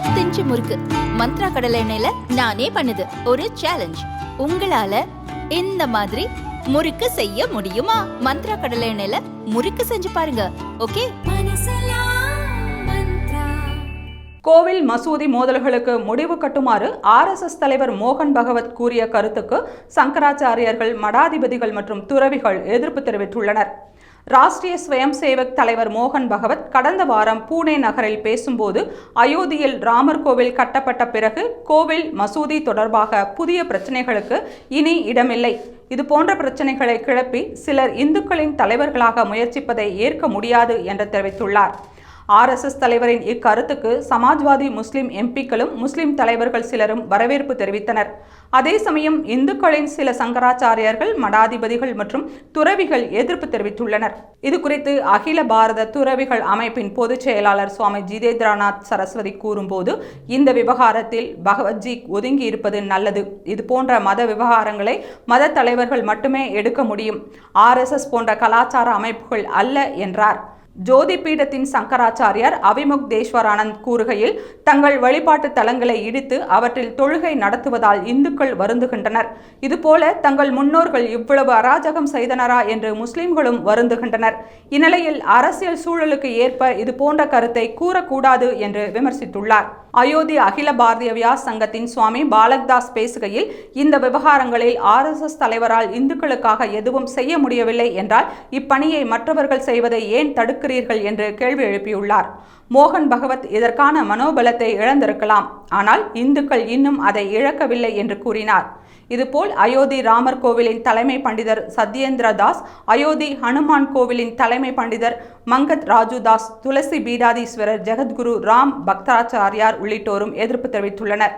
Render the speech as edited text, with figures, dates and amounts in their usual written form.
1 inch முறுக்கு மந்த்ரா கடலை எண்ணெயில நானே பண்ணுது. ஒரு சேலஞ்ச், உங்களால இந்த மாதிரி முறுக்கு செய்ய முடியுமா? மந்த்ரா கடலை எண்ணெயில முறுக்கு செஞ்சு பாருங்க. ஓகே. கோவில் மசூதி மோதல்களுக்கு முடிவு கட்டுமாறு RSS தலைவர் மோகன் பகவத் கூறிய கருத்துக்கு சங்கராச்சாரியர்கள், மடாதிபதிகள் மற்றும் துறவிகள் எதிர்ப்பு தெரிவித்துள்ளனர். ராஷ்டிரிய ஸ்வயம் சேவக் தலைவர் மோகன் பகவத் கடந்த வாரம் பூனே நகரில் பேசும்போது, அயோத்தியில் ராமர் கோவில் கட்டப்பட்ட பிறகு கோவில் மசூதி தொடர்பாக புதிய பிரச்சனைகளுக்கு இனி இடமில்லை. இதுபோன்ற பிரச்சனைகளை கிளப்பி சிலர் இந்துக்களின் தலைவர்களாக முயற்சிப்பதை ஏற்க முடியாது என்று தெரிவித்துள்ளார். RSS தலைவரின் இக்கருத்துக்கு சமாஜ்வாதி முஸ்லிம் எம்பிக்களும் முஸ்லிம் தலைவர்கள் சிலரும் வரவேற்பு தெரிவித்தனர். அதே சமயம் இந்துக்களின் சில சங்கராச்சாரியர்கள், மடாதிபதிகள் மற்றும் துறவிகள் எதிர்ப்பு தெரிவித்துள்ளனர். இது குறித்து அகில பாரத துறவிகள் அமைப்பின் பொதுச் செயலாளர் சுவாமி ஜிதேந்திரநாத் சரஸ்வதி கூறும்போது, இந்த விவகாரத்தில் பகவத்ஜி ஒதுங்கி இருப்பது நல்லது. இதுபோன்ற மத விவகாரங்களை மத தலைவர்கள் மட்டுமே எடுக்க முடியும், RSS போன்ற கலாச்சார அமைப்புகள் அல்ல என்றார். ஜோதி பீடத்தின் சங்கராச்சாரியார் அவிமுக் தேஸ்வரானந்த் கூறுகையில், தங்கள் வழிபாட்டு தலங்களை இடித்து அவற்றில் தொழுகை நடத்துவதால் இந்துக்கள் வருந்துகின்றனர். இதுபோல தங்கள் முன்னோர்கள் இவ்வளவு அராஜகம் செய்தனரா என்று முஸ்லிம்களும் வருந்துகின்றனர். இந்நிலையில் அரசியல் சூழலுக்கு ஏற்ப இதுபோன்ற கருத்தை கூறக்கூடாது என்று விமர்சித்துள்ளார். அயோத்தி அகில பாரதிய வியாஸ் சங்கத்தின் சுவாமி பாலக்தாஸ் பேசுகையில், இந்த விவகாரங்களில் RSS தலைவரால் இந்துக்களுக்காக எதுவும் செய்ய முடியவில்லை என்றால் இப்பணியை மற்றவர்கள் செய்வதை ஏன் தடுக்கிறீர்கள் என்று கேள்வி எழுப்பியுள்ளார். மோகன் பகவத் இதற்கான மனோபலத்தை இழந்திருக்கலாம், ஆனால் இந்துக்கள் இன்னும் அதை இழக்கவில்லை என்று கூறினார். இதுபோல் அயோத்தி ராமர் கோவிலின் தலைமை பண்டிதர் சத்யேந்திர தாஸ், அயோத்தி ஹனுமான் கோவிலின் தலைமை பண்டிதர் மங்கத் ராஜுதாஸ், துளசி பீடாதீஸ்வரர் ஜெகத்குரு ராம் பக்தாச்சாரியார் உள்ளிட்டோரும் எதிர்ப்பு தெரிவித்துள்ளனர்.